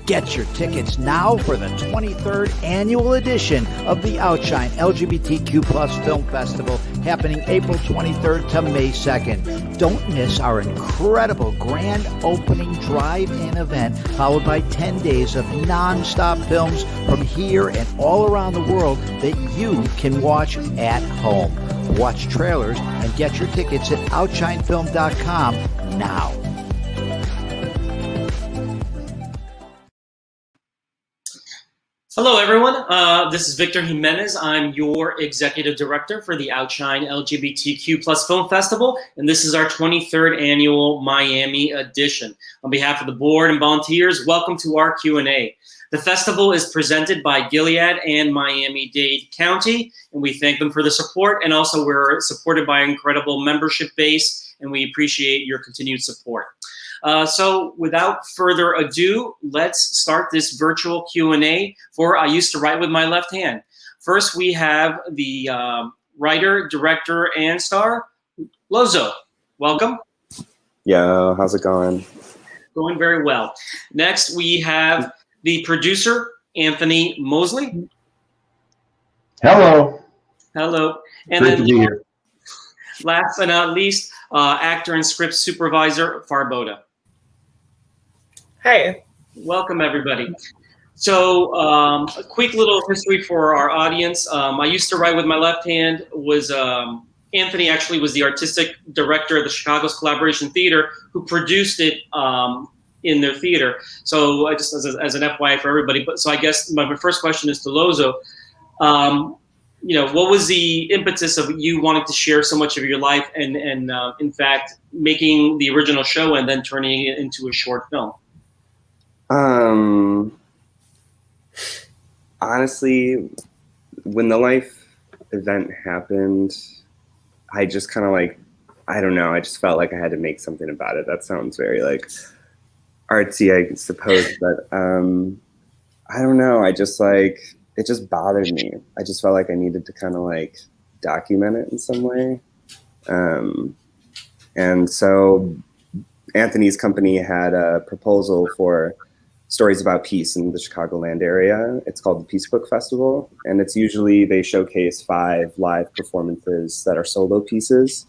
Get your tickets now for the 23rd annual edition of the OUTshine LGBTQ Plus Film Festival happening April 23rd to May 2nd. Don't miss our incredible grand opening drive-in event followed by 10 days of non-stop films from here and all around the world that you can watch at home. Watch trailers and get your tickets at OUTshineFilm.com now. Hello, everyone. This is Victor Jimenez. I'm your executive director for the OUTshine LGBTQ Plus Film Festival, and this is our 23rd annual Miami edition. On behalf of the board and volunteers, welcome to our Q&A. The festival is presented by Gilead and Miami-Dade County, and we thank them for the support, and also we're supported by an incredible membership base, and we appreciate your continued support. So without further ado, let's start this virtual Q&A for I Used to Write with My Left Hand. First, we have the writer, director, and star, Lozo. Welcome. Yo, how's it going? Going very well. Next, we have the producer, Anthony Mosley. Hello. Hello. And Great then to be here. Last but not least, actor and script supervisor, Farboda. Hey. Welcome, everybody. So a quick little history for our audience. I Used to Write with My Left Hand was Anthony actually was the artistic director of the Chicago's Collaboration Theater who produced it in their theater. So just as an FYI for everybody. But so I guess my first question is to Lozo. What was the impetus of you wanting to share so much of your life and in fact, making the original show and then turning it into a short film? Honestly, when the life event happened, I just kind of I don't know, I just felt like I had to make something about it. That sounds very artsy, I suppose, but I don't know, I just it just bothered me. I just felt like I needed to kind of document it in some way. And so Anthony's company had a proposal for stories about peace in the Chicagoland area. It's called the Peace Book Festival. And it's usually, they showcase 5 live performances that are solo pieces.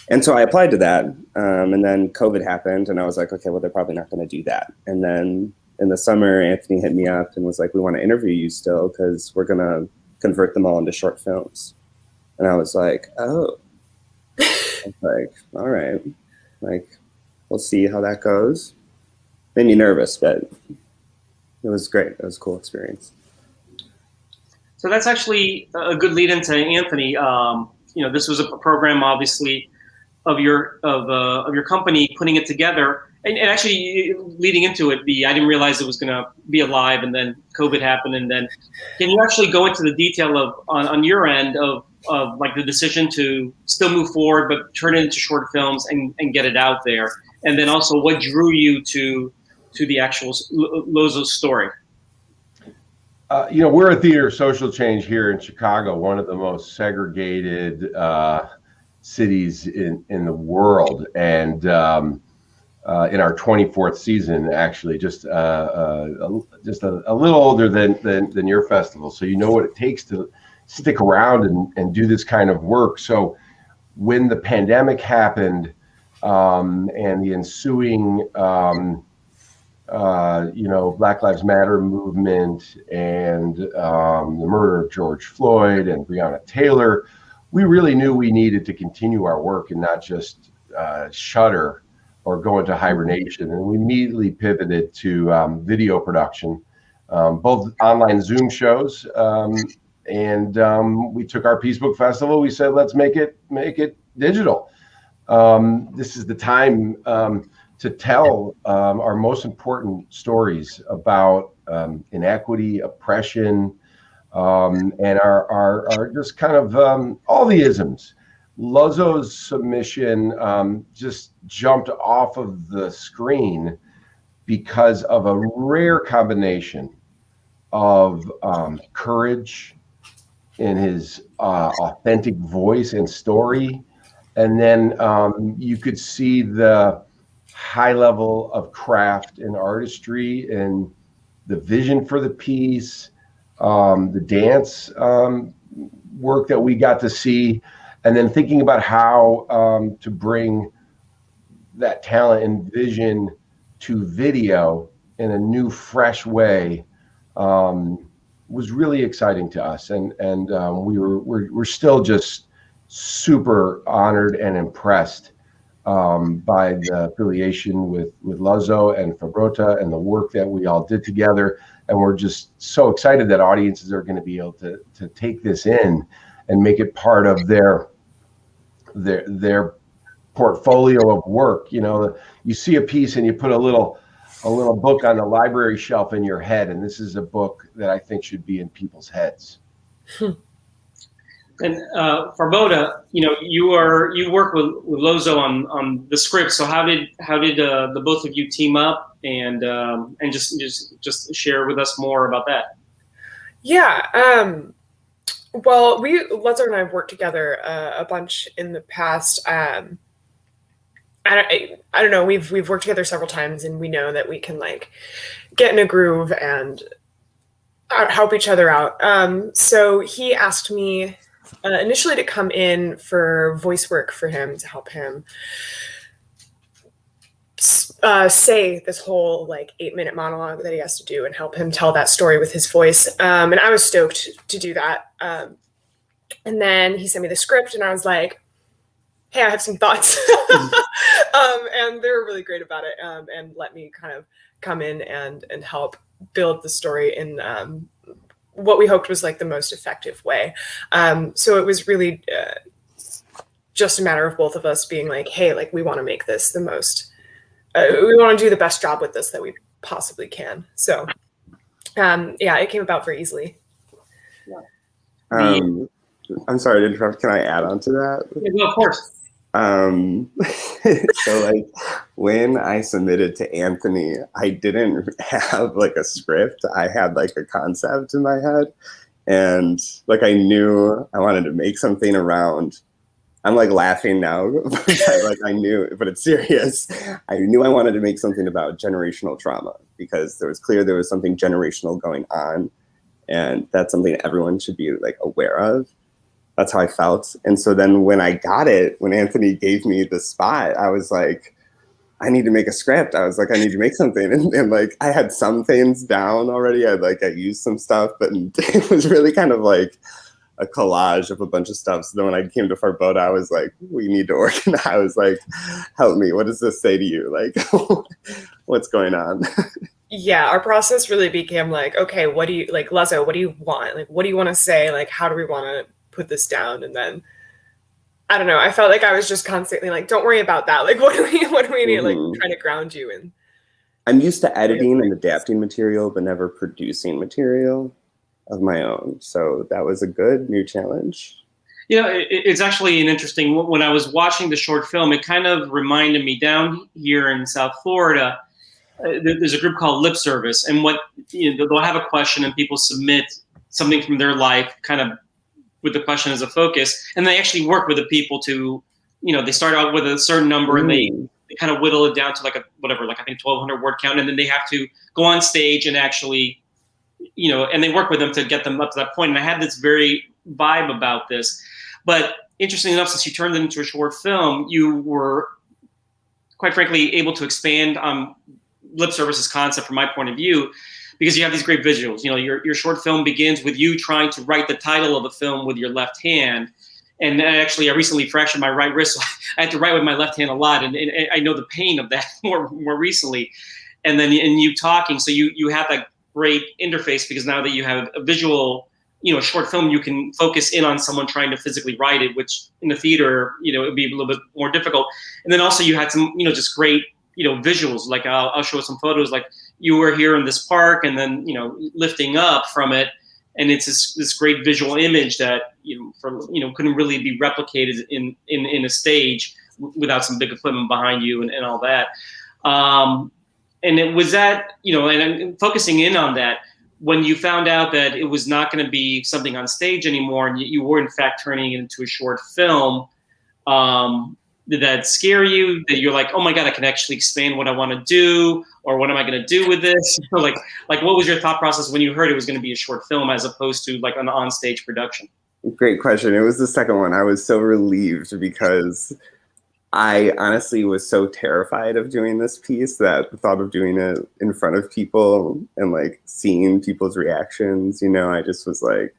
And so I applied to that. And then COVID happened and I was like, okay, well, they're probably not going to do that. And then in the summer, Anthony hit me up and was like, we want to interview you still because we're going to convert them all into short films. And I was like, oh. I was like, all right. We'll see how that goes. Made me nervous, but it was great. It was a cool experience. So that's actually a good lead into Anthony. This was a program, obviously, of your company putting it together, and actually leading into it. I didn't realize it was going to be alive, and then COVID happened, and then can you actually go into the detail of on your end of the decision to still move forward but turn it into short films and get it out there, and then also what drew you to the actual Lozo's story? We're a theater of social change here in Chicago, one of the most segregated cities in the world, and in our 24th season, actually, just a little older than your festival, so you know what it takes to stick around and do this kind of work. So when the pandemic happened and the ensuing Black Lives Matter movement and the murder of George Floyd and Breonna Taylor, we really knew we needed to continue our work and not just shutter or go into hibernation. And we immediately pivoted to video production, both online Zoom shows, and we took our Peace Book Festival. We said, let's make it digital. This is the time to tell our most important stories about inequity, oppression, and our just kind of all the isms. Lozo's submission just jumped off of the screen because of a rare combination of courage in his authentic voice and story. And then you could see the high level of craft and artistry and the vision for the piece, the dance work that we got to see, and then thinking about how to bring that talent and vision to video in a new, fresh way was really exciting to us. And we're still just super honored and impressed by the affiliation with Luzzo and Fabrota and the work that we all did together. And we're just so excited that audiences are going to be able to take this in and make it part of their portfolio of work. You know, you see a piece and you put a little book on the library shelf in your head, and this is a book that I think should be in people's heads. And Fabrota, you know, you work with Luzzo on the script. So how did the both of you team up, and just share with us more about that? Yeah. Well, Luzzo and I have worked together a bunch in the past. I don't know. We've worked together several times, and we know that we can like get in a groove and help each other out. So he asked me initially to come in for voice work for him, to help him say this whole like 8-minute monologue that he has to do and help him tell that story with his voice. And I was stoked to do that. And then he sent me the script, and I was like, hey, I have some thoughts. And they were really great about it, and let me kind of come in and help build the story in what we hoped was like the most effective way. So it was really just a matter of both of us being like, hey, like we want to make this the most, we want to do the best job with this that we possibly can. So yeah, it came about very easily. I'm sorry to interrupt. Can I add on to that? Yeah, of course. So like when I submitted to Anthony, I didn't have like a script. I had like a concept in my head, and like I knew I wanted to make something around. I'm like laughing now, but like I knew, but it's serious. I knew I wanted to make something about generational trauma, because there was something generational going on, and that's something everyone should be like aware of. That's how I felt. And so then when I got it, when Anthony gave me the spot, I was like, I need to make a script. I was like, I need to make something. And like, I had some things down already. I used some stuff, but it was really kind of like a collage of a bunch of stuff. So then when I came to Fabrota, I was like, we need to organize. I was like, help me. What does this say to you? Like, what's going on? Yeah, our process really became like, okay, what do you like, Luzzo, what do you want? Like, what do you want to say? Like, how do we want to put this down? And then I don't know, I felt like I was just constantly like, don't worry about that, like what do we need, like trying to ground you in. I'm used to editing and adapting material, but never producing material of my own, so that was a good new challenge. You know, it's actually an interesting, when I was watching the short film, it kind of reminded me, down here in South Florida, there's a group called Lip Service, and what, you know, they'll have a question and people submit something from their life kind of with the question as a focus, and they actually work with the people to, you know, they start out with a certain number and they kind of whittle it down to like a whatever, like I think 1,200 word count, and then they have to go on stage and actually, you know, and they work with them to get them up to that point. And I had this very vibe about this, but interestingly enough, since you turned it into a short film, you were quite frankly able to expand on Lip Service's concept from my point of view, because you have these great visuals. You know, your short film begins with you trying to write the title of the film with your left hand. And actually, I recently fractured my right wrist, so I had to write with my left hand a lot. And I know the pain of that more recently. And then in you talking, so you have that great interface, because now that you have a visual, you know, short film, you can focus in on someone trying to physically write it, which in the theater, you know, it would be a little bit more difficult. And then also you had some, you know, just great, you know, visuals. Like I'll show some photos, like you were here in this park and then, you know, lifting up from it. And it's this great visual image that, you know, couldn't really be replicated in a stage without some big equipment behind you and all that. And it was that, you know, and I'm focusing in on that, when you found out that it was not going to be something on stage anymore, and you were in fact turning it into a short film, did that scare you? That you're like, oh my God, I can actually expand what I want to do, or what am I going to do with this? like what was your thought process when you heard it was going to be a short film as opposed to like an on-stage production? Great question. It was the second one. I was so relieved because I honestly was so terrified of doing this piece that the thought of doing it in front of people and like seeing people's reactions, I just was like,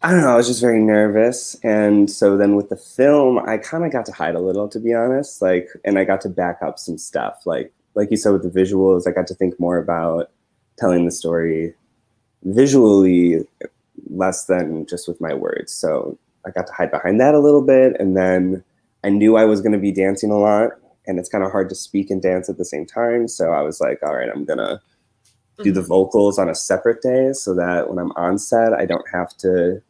I don't know, I was just very nervous. And so then with the film, I kind of got to hide a little, to be honest, and I got to back up some stuff. Like you said, with the visuals, I got to think more about telling the story visually less than just with my words. So I got to hide behind that a little bit. And then I knew I was going to be dancing a lot, and it's kind of hard to speak and dance at the same time. So I was like, all right, I'm going to do the vocals on a separate day so that when I'm on set, I don't have to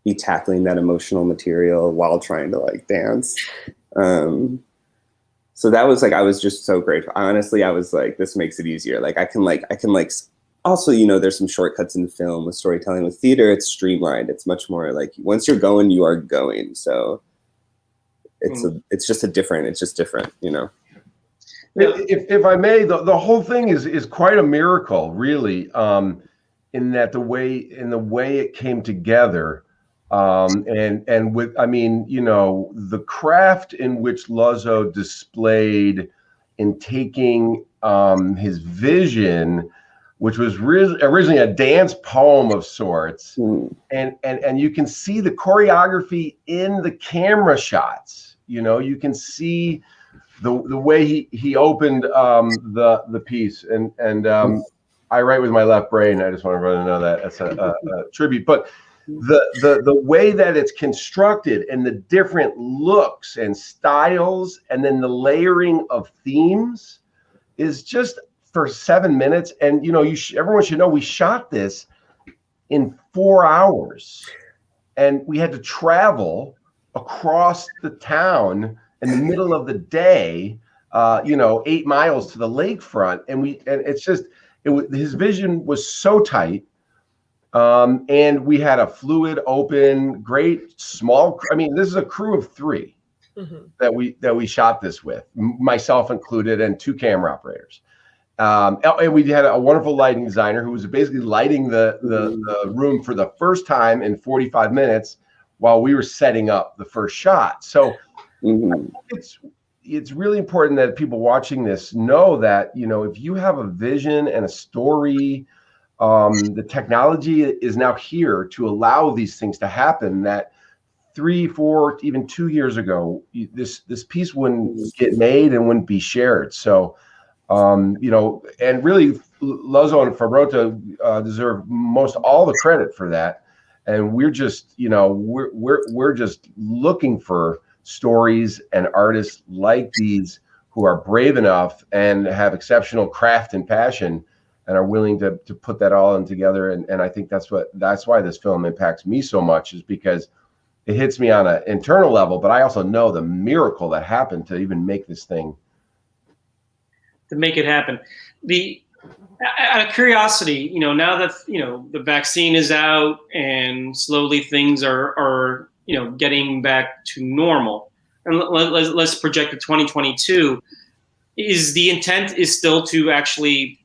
be tackling that emotional material while trying to like dance. So that was like, I was just so grateful. Honestly, I was like, this makes it easier. Like I can also, there's some shortcuts in film with storytelling. With theater, it's streamlined. It's much more like once you're going, you are going. So it's just different, If I may, the whole thing is quite a miracle, really, in that the way it came together, and with, I mean, the craft in which Luzzo displayed in taking his vision, which was originally a dance poem of sorts, and you can see the choreography in the camera shots. You can see the way he opened the piece, and I write with my left brain. I just want everyone to know that that's a tribute. But the way that it's constructed and the different looks and styles, and then the layering of themes is just for 7 minutes. And everyone should know we shot this in 4 hours, and we had to travel across the town in the middle of the day, 8 miles to the lakefront, and it's just his vision was so tight, and we had a fluid, open, great small. I mean, this is a crew of 3 that we shot this with, myself included, and 2 camera operators. And we had a wonderful lighting designer who was basically lighting the room for the first time in 45 minutes while we were setting up the first shot. So it's really important that people watching this know that, if you have a vision and a story, the technology is now here to allow these things to happen that 3, 4, even 2 years ago, this piece wouldn't get made and wouldn't be shared. So, and really Luzzo and Fabrota deserve most all the credit for that. And we're just, we're just looking for stories and artists like these who are brave enough and have exceptional craft and passion and are willing to put that all in together. And I think that's why this film impacts me so much, is because it hits me on an internal level, but I also know the miracle that happened to even make this thing. To make it happen. Out of curiosity, now that the vaccine is out and slowly things are getting back to normal, and let's project to 2022. Is the intent is still to actually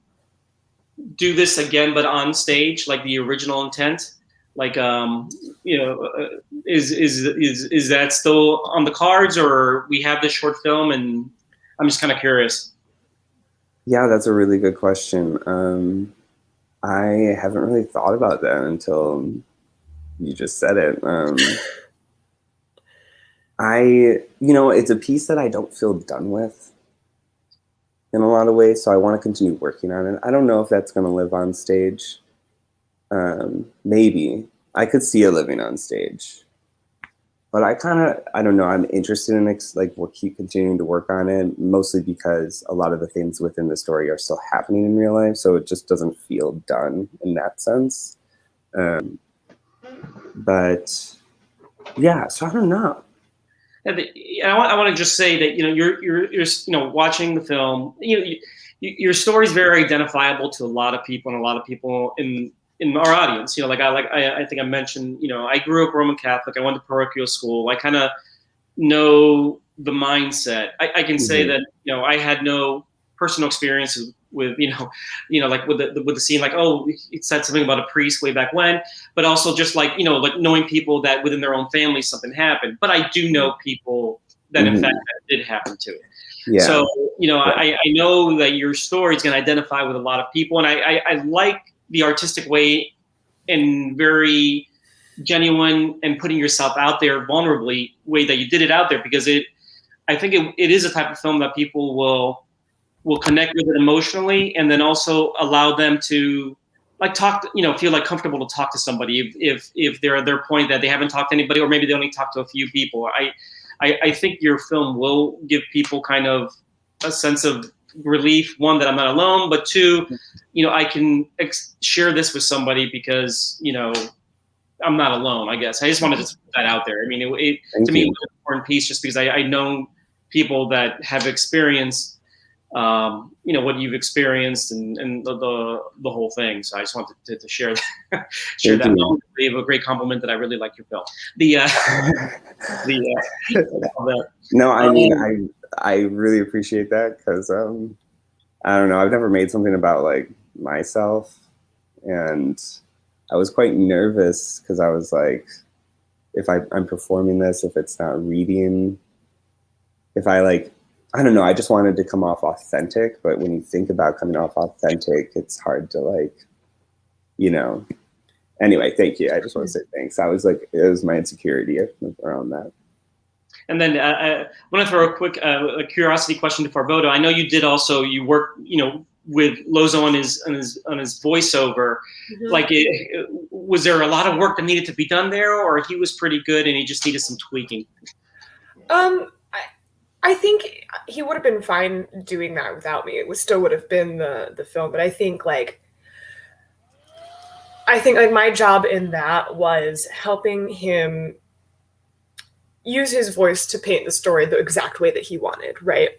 do this again, but on stage, like the original intent? Like, is that still on the cards, or we have this short film? And I'm just kind of curious. Yeah, that's a really good question. I haven't really thought about that until you just said it. It's a piece that I don't feel done with in a lot of ways, so I want to continue working on it. I don't know if that's going to live on stage. Maybe. I could see it living on stage. But I don't know, I'm interested in we'll keep continuing to work on it, mostly because a lot of the things within the story are still happening in real life, so it just doesn't feel done in that sense. But yeah, so I don't know. I want to just say that you're watching the film. Your story is very identifiable to a lot of people, and a lot of people in our audience. I think I mentioned. I grew up Roman Catholic. I went to parochial school. I kind of know the mindset. I can say that, I had no personal experience with, like with the scene, like, oh, it said something about a priest way back when, but also just like, like knowing people that within their own family something happened. But I do know people that in fact that did happen to. Yeah. So, I know that your story is going to identify with a lot of people, and I like the artistic way and very genuine and putting yourself out there vulnerably way that you did it out there, because I think it is a type of film that people will connect with it emotionally, and then also allow them to like talk, feel like comfortable to talk to somebody if they're at their point that they haven't talked to anybody, or maybe they only talk to a few people. I think your film will give people kind of a sense of relief. One, that I'm not alone, but two, I can share this with somebody because, I'm not alone, I guess. I just wanted to put that out there. I mean, to me, it was an important piece just because I know people that have experienced, what you've experienced and the whole thing. So I just wanted to share that. Share that. You have a great compliment that I really like your film. No, I mean, I really appreciate that, because I don't know, I've never made something about like myself, and I was quite nervous because I was like, if I'm performing this, if it's not reading, if I like, I don't know, I just wanted to come off authentic. But when you think about coming off authentic, it's hard to like, Anyway, thank you. I just want to say thanks. I was like, it was my insecurity around that. And then I want to throw a quick a curiosity question to Farbodo. I know you work, with Lozo on his voiceover. Like, was there a lot of work that needed to be done there, or he was pretty good and he just needed some tweaking? I think he would have been fine doing that without me. It still would have been the film, but I think like my job in that was helping him use his voice to paint the story the exact way that he wanted, right?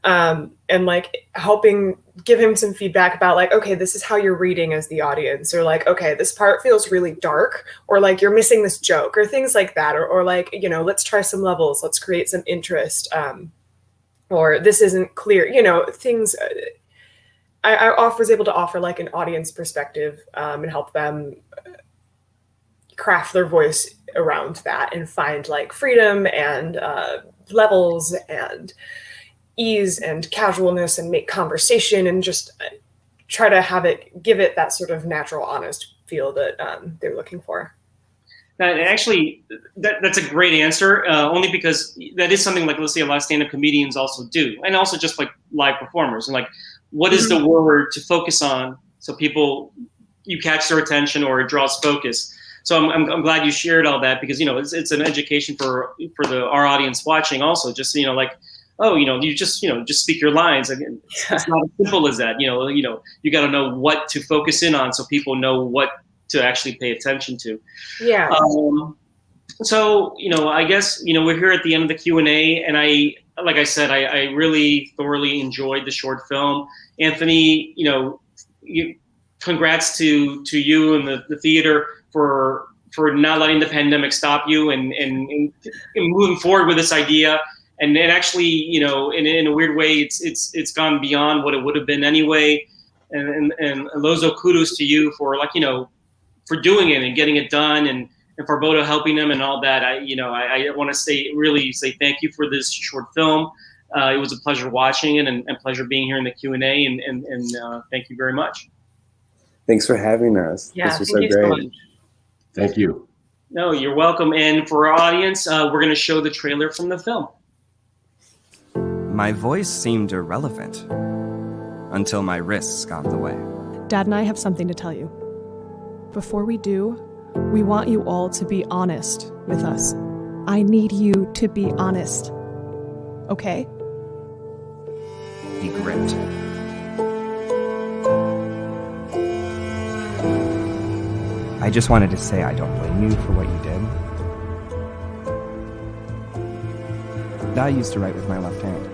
And like helping give him some feedback about like, okay, this is how you're reading as the audience, or like, okay, this part feels really dark, or like you're missing this joke, or things like that, or like, let's try some levels, let's create some interest, or this isn't clear, things. I was able to offer like an audience perspective and help them craft their voice around that and find like freedom and levels and ease and casualness and make conversation and just try to give it that sort of natural, honest feel that they're looking for. Actually, that's a great answer, only because that is something like, let's say, a lot of stand-up comedians also do, and also just like live performers. And like, what is the word to focus on so you catch their attention or it draws focus? So I'm glad you shared all that, because it's an education for our audience watching also. Just like, oh, you just speak your lines. Again, it's not as simple as that. You got to know what to focus in on so people know what to actually pay attention to. Yeah. So I guess we're here at the end of the Q&A, and like I said, I really thoroughly enjoyed the short film. Anthony, congrats to you and the theater for not letting the pandemic stop you and moving forward with this idea. And then actually, in a weird way, it's gone beyond what it would have been anyway. And Lozo, kudos to you for for doing it and getting it done, and Farbodo helping them and all that. I want to really say thank you for this short film. It was a pleasure watching it and pleasure being here in the Q&A, and thank you very much. Thanks for having us. Yeah, this was so great. Thank you. No, you're welcome. And for our audience, we're going to show the trailer from the film. My voice seemed irrelevant until my wrists got in the way. Dad and I have something to tell you. Before we do, we want you all to be honest with us. I need you to be honest. Okay? He gripped. I just wanted to say I don't blame you for what you did. I used to write with my left hand.